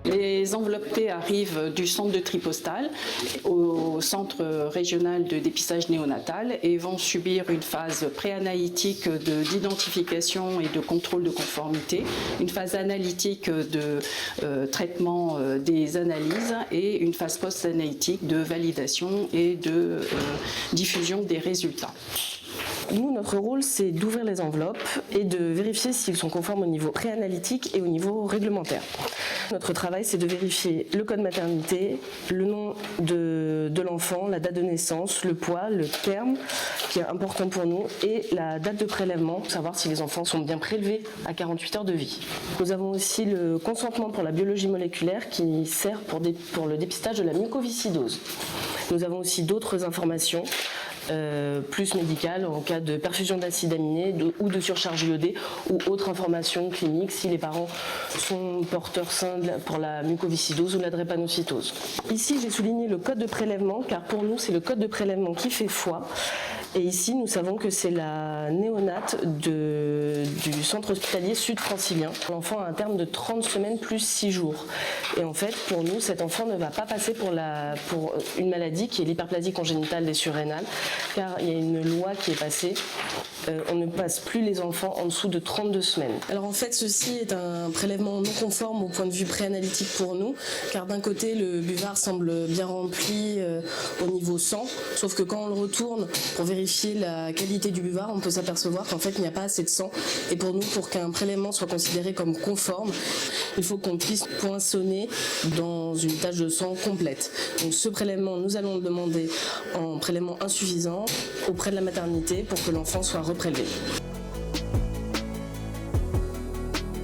Les enveloppés arrivent du centre de tri postal au centre régional de dépistage néonatal et vont subir une phase préanalytique d'identification et de contrôle de conformité, une phase analytique de traitement des analyses et une phase post-analytique de validation et de diffusion des résultats. Nous, notre rôle, c'est d'ouvrir les enveloppes et de vérifier s'ils sont conformes au niveau préanalytique et au niveau réglementaire. Notre travail, c'est de vérifier le code maternité, le nom de l'enfant, la date de naissance, le poids, le terme, qui est important pour nous, et la date de prélèvement, pour savoir si les enfants sont bien prélevés à 48 heures de vie. Nous avons aussi le consentement pour la biologie moléculaire qui sert pour le dépistage de la mucoviscidose. Nous avons aussi d'autres informations plus médicales en cas de perfusion d'acides aminés ou de surcharge iodée ou autres informations cliniques si les parents sont porteurs sains pour la mucoviscidose ou la drépanocytose. Ici, j'ai souligné le code de prélèvement car pour nous, c'est le code de prélèvement qui fait foi. Et ici, nous savons que c'est la néonate du centre hospitalier sud-francilien. L'enfant a un terme de 30 semaines plus 6 jours. Et en fait, pour nous, cet enfant ne va pas passer pour une maladie qui est l'hyperplasie congénitale des surrénales, car il y a une loi qui est passée. On ne passe plus les enfants en dessous de 32 semaines. Alors en fait, ceci est un prélèvement non conforme au point de vue préanalytique pour nous, car d'un côté, le buvard semble bien rempli au niveau sang, sauf que quand on le retourne pour vérifier la qualité du buvard, on peut s'apercevoir qu'en fait, il n'y a pas assez de sang. Et pour nous, pour qu'un prélèvement soit considéré comme conforme, il faut qu'on puisse poinçonner dans une tache de sang complète. Donc ce prélèvement, nous allons le demander en prélèvement insuffisant auprès de la maternité pour que l'enfant soit reprélevé.